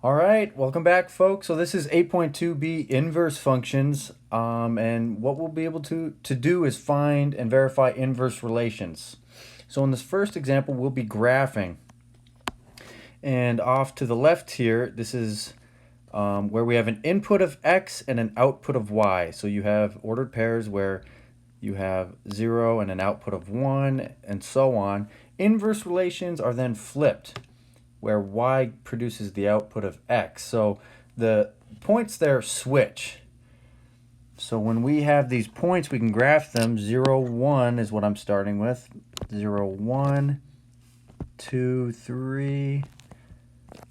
All right, welcome back, folks. So this is 8.2b inverse functions, and what we'll be able to do is find and verify inverse relations. So in this first example, we'll be graphing. And off to the left here, this is where we have an input of x and an output of y. So you have ordered pairs where you have 0 and an output of 1, and so on. Inverse relations are then flipped, where y produces the output of x. So the points there switch. So when we have these points, we can graph them. 0, 1 is what I'm starting with. 0, 1, 2, 3,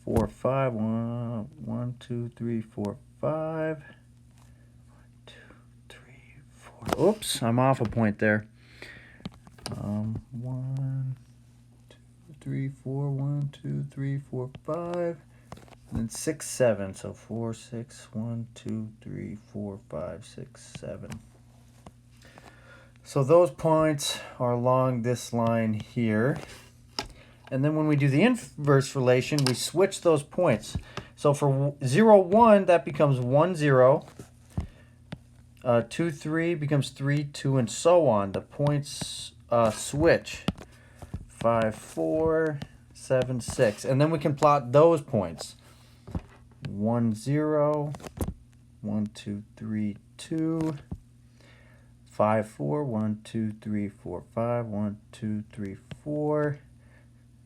4, 5. 1, 2, 3, 4, 5. 1, 2, 3, 4. Oops, I'm off a point there. 1, 3, 4, 1, 2, 3, 4, 5, and then 6, 7. So 4, 6, 1, 2, 3, 4, 5, 6, 7. So those points are along this line here. And then when we do the inverse relation, we switch those points. So for 0, 1, that becomes 1, 0. 2, 3 becomes 3, 2, and so on. The points switch. 5, 4, 7, 6. And then we can plot those points. 1, 0, 1, 2, 3, 2, 5, 4, 1, 2, 3, 4, 5, 1, 2, 3, 4,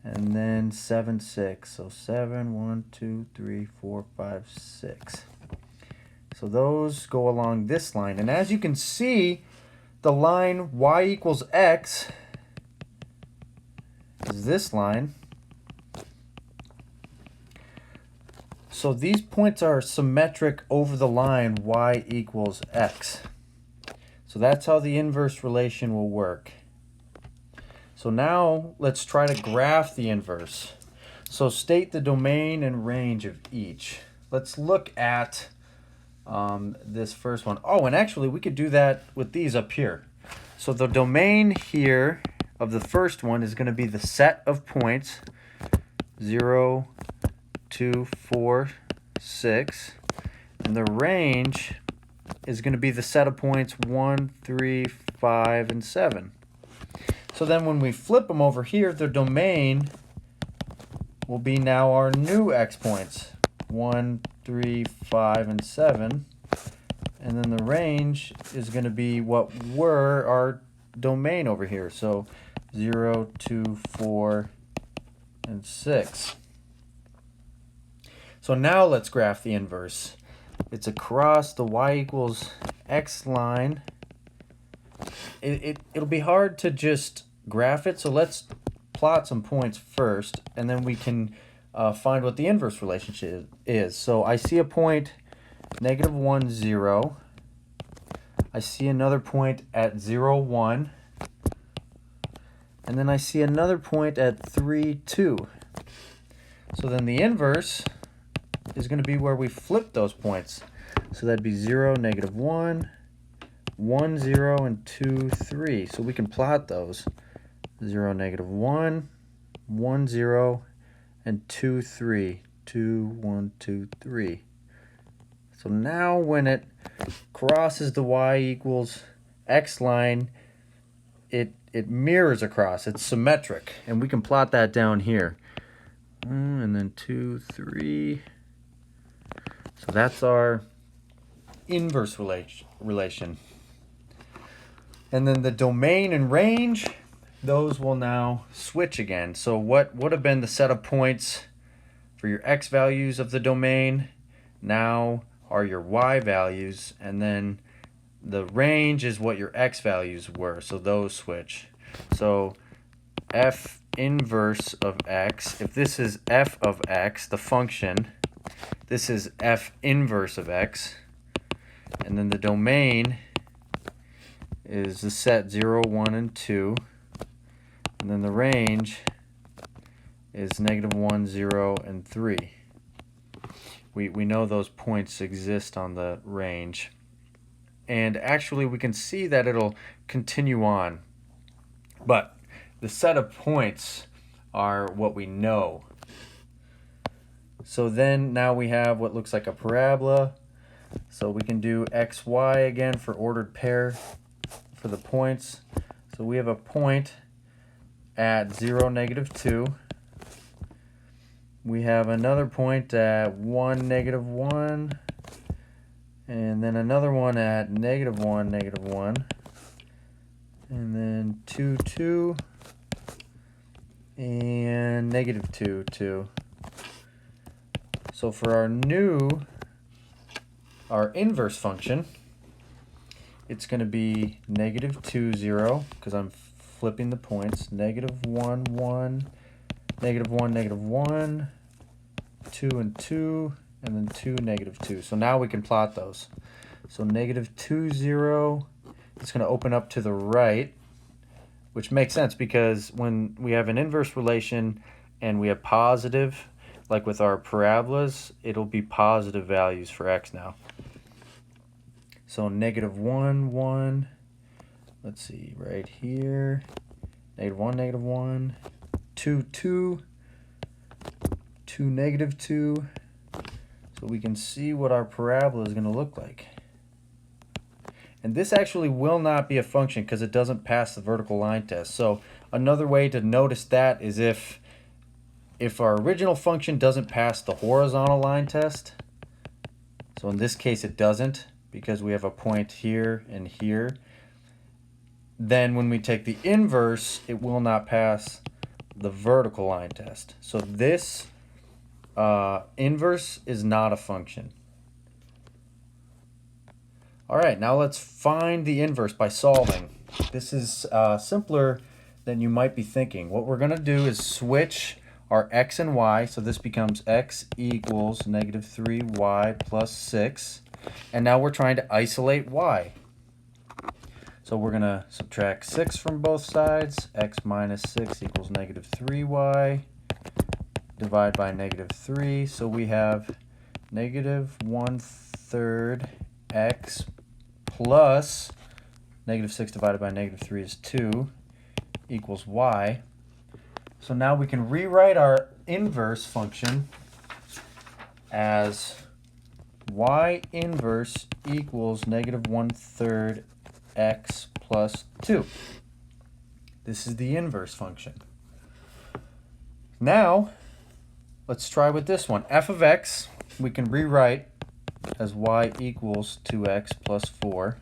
and then 7, 6. So 7, 1, 2, 3, 4, 5, 6. So those go along this line. And as you can see, the line y equals x is this line. So these points are symmetric over the line y equals x. So that's how the inverse relation will work. So now let's try to graph the inverse. So state the domain and range of each. Let's look at this first one. Oh, and actually we could do that with these up here. So the domain here of the first one is going to be the set of points 0, 2, 4, 6, and the range is going to be the set of points 1, 3, 5, and 7. So then when we flip them over here, the domain will be now our new x points 1, 3, 5, and 7. And then the range is going to be what were our domain over here. So 0, 2, 4, and 6. So now let's graph the inverse. It's across the y equals x line. It'll be hard to just graph it, so let's plot some points first, and then we can find what the inverse relationship is. So I see a point -1, 0. I see another point at 0, 1. And then I see another point at 3, 2. So then the inverse is going to be where we flip those points. So that'd be 0, -1, 1, 0, and 2, 3. So we can plot those. 0, -1, 1, 0, and 2, 3. 2, 1, 2, 3. So now when it crosses the y equals x line, it mirrors across. It's symmetric. And we can plot that down here. And then 2, 3. So that's our inverse relation. And then the domain and range, those will now switch again. So what would have been the set of points for your x values of the domain now are your y values, and then the range is what your x values were, so those switch. So f inverse of x, if this is f of x, the function, this is f inverse of x, and then the domain is the set 0, 1, and 2, and then the range is -1, 0, and 3. We know those points exist on the range. And actually we can see that it'll continue on. But the set of points are what we know. So then now we have what looks like a parabola. So we can do xy again for ordered pair for the points. So we have a point at 0, -2. We have another point at 1, -1. And then another one at -1, -1. And then 2, 2. And -2, 2. So for our inverse function, it's going to be -2, 0, because I'm flipping the points. -1, 1, -1, -1, 2 and 2, and then 2, -2. So now we can plot those. So -2, 0, it's going to open up to the right, which makes sense because when we have an inverse relation and we have positive, like with our parabolas, it'll be positive values for x now. So -1, 1, let's see, right here, -1, -1, 2, 2, 2, -2. So we can see what our parabola is going to look like. And this actually will not be a function because it doesn't pass the vertical line test. So another way to notice that is if our original function doesn't pass the horizontal line test, so in this case it doesn't because we have a point here and here, then when we take the inverse, it will not pass the vertical line test. So this inverse is not a function. All right, now let's find the inverse by solving. This is simpler than you might be thinking. What we're going to do is switch our x and y, so this becomes x equals -3y plus 6. And now we're trying to isolate y. So we're going to subtract 6 from both sides. X minus 6 equals -3y. Divide by -3. So we have -1/3 x plus -6 divided by -3 is 2 equals y. So now we can rewrite our inverse function as y inverse equals -1/3 x plus 2. This is the inverse function. Now, let's try with this one. F of x we can rewrite as y equals 2x plus 4.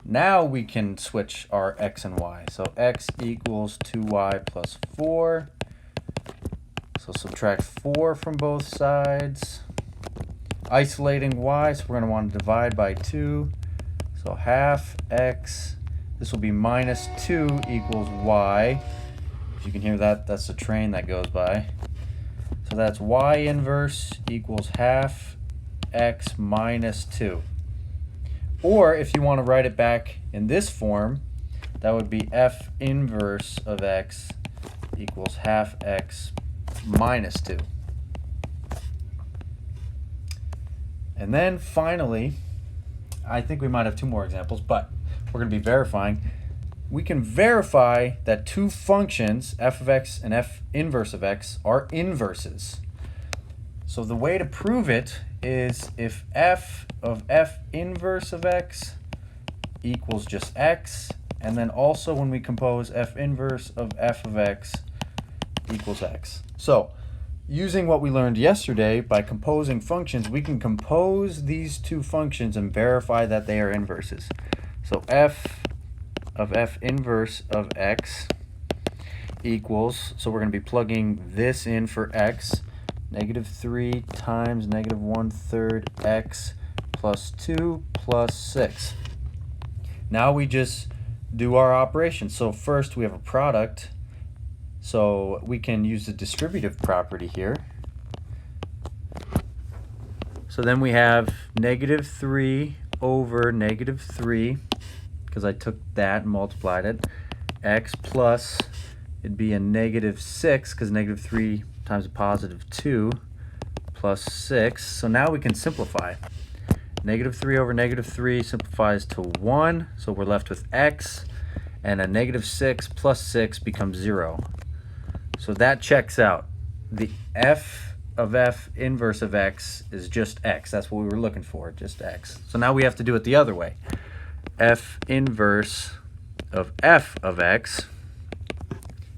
Now we can switch our x and y. So x equals 2y plus 4. So subtract 4 from both sides. Isolating y, so we're going to want to divide by 2. So half x, this will be -2 equals y. If you can hear that, that's the train that goes by. So that's y inverse equals half x minus 2. Or if you want to write it back in this form, that would be f inverse of x equals half x minus 2. And then finally, I think we might have 2 more examples, but we're going to be verifying. We can verify that 2 functions, f of x and f inverse of x, are inverses. So the way to prove it is if f of f inverse of x equals just x, and then also when we compose f inverse of f of x equals x. So using what we learned yesterday by composing functions, we can compose these 2 functions and verify that they are inverses. So f of f inverse of x equals, so we're going to be plugging this in for x, -3 times -1/3 x plus 2 plus 6. Now we just do our operation. So first we have a product, so we can use the distributive property here. So then we have -3 over -3, because I took that and multiplied it, x plus, it'd be a -6, because -3 times a +2 plus 6. So now we can simplify. -3 over -3 simplifies to 1, so we're left with x, and a -6 plus 6 becomes 0. So that checks out. The f of f inverse of x is just x. That's what we were looking for, just x. So now we have to do it the other way. F inverse of f of x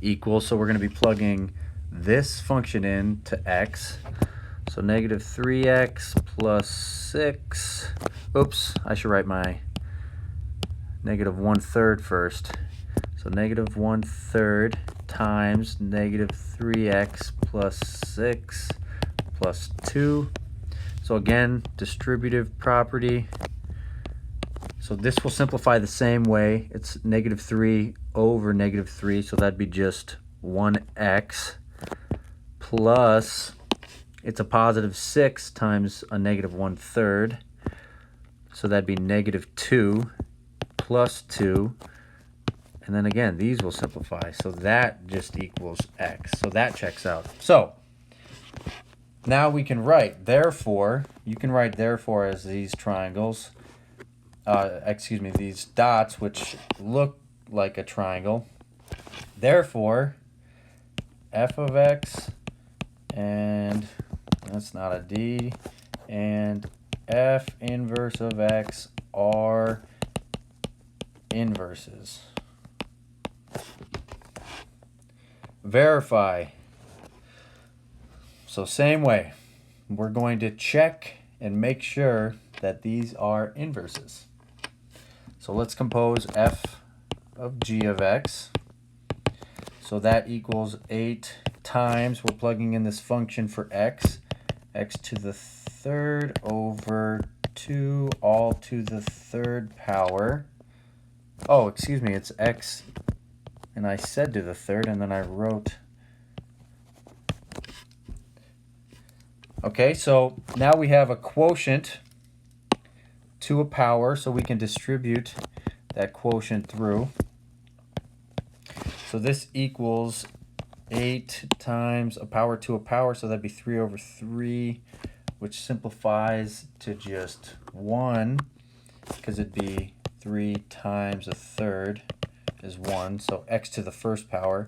equals, so we're going to be plugging this function in to x. So negative 3x plus 6. Oops, I should write my negative 1/3 first. So negative 1/3 times negative 3x plus 6 plus 2. So again, distributive property. So this will simplify the same way. It's negative 3 over negative 3, so that'd be just 1x plus, it's a positive 6 times a negative 1/3, so that'd be negative 2 plus 2. And then again, these will simplify, so that just equals x. So that checks out. So now we can write, therefore, you can write therefore as these triangles, these dots, which look like a triangle. Therefore, f of x, and that's not a D, and f inverse of x are inverses. Verify. So same way, we're going to check and make sure that these are inverses. So let's compose f of g of x. So that equals 8 times, we're plugging in this function for x, x to the third over 2 all to the third power. Oh, excuse me, it's x, and I said to the third, and then I wrote. Okay, so now we have a quotient to a power, so we can distribute that quotient through. So this equals 8 times a power to a power, so that'd be 3 over 3, which simplifies to just 1, because it'd be 3 times a third is 1, so x to the first power,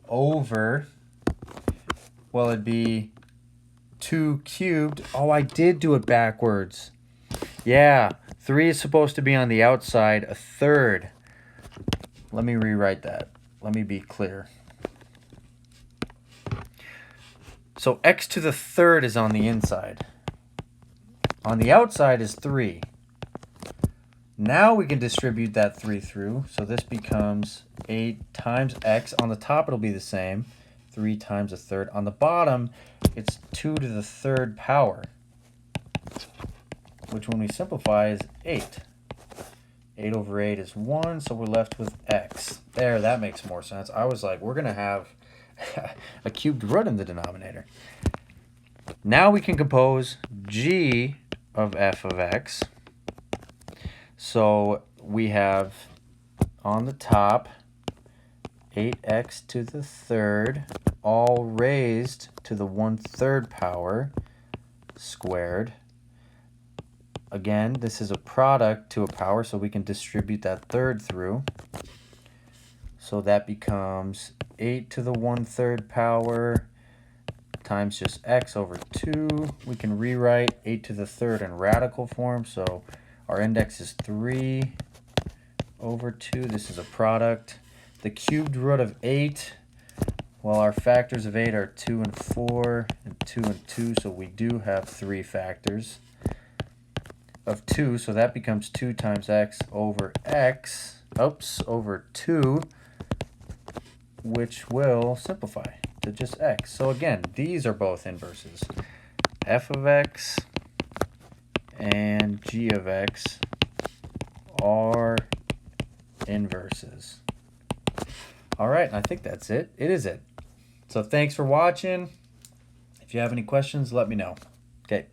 over, well, it'd be 2 cubed. Oh, I did do it backwards. Yeah, 3 is supposed to be on the outside, a third. Let me rewrite that. Let me be clear. So x to the third is on the inside. On the outside is 3. Now we can distribute that 3 through. So this becomes 8 times x. On the top it'll be the same. 3 times a third. On the bottom it's 2 to the third power, which when we simplify is 8. 8 over 8 is 1, so we're left with x. There, that makes more sense. I was like, we're going to have a cubed root in the denominator. Now we can compose g of f of x. So we have on the top 8x to the third, all raised to the 1/3 power squared. Again, this is a product to a power, so we can distribute that third through. So that becomes 8 to the 1/3 power times just x over 2. We can rewrite 8 to the third in radical form, so our index is 3 over 2. This is a product. The cubed root of 8, well, our factors of 8 are 2 and 4, and 2 and 2, so we do have 3 factors of 2, so that becomes 2 times x over 2, which will simplify to just x. So again, these are both inverses. F of x and g of x are inverses. All right, I think that's it. It is it. So thanks for watching. If you have any questions, let me know. Okay.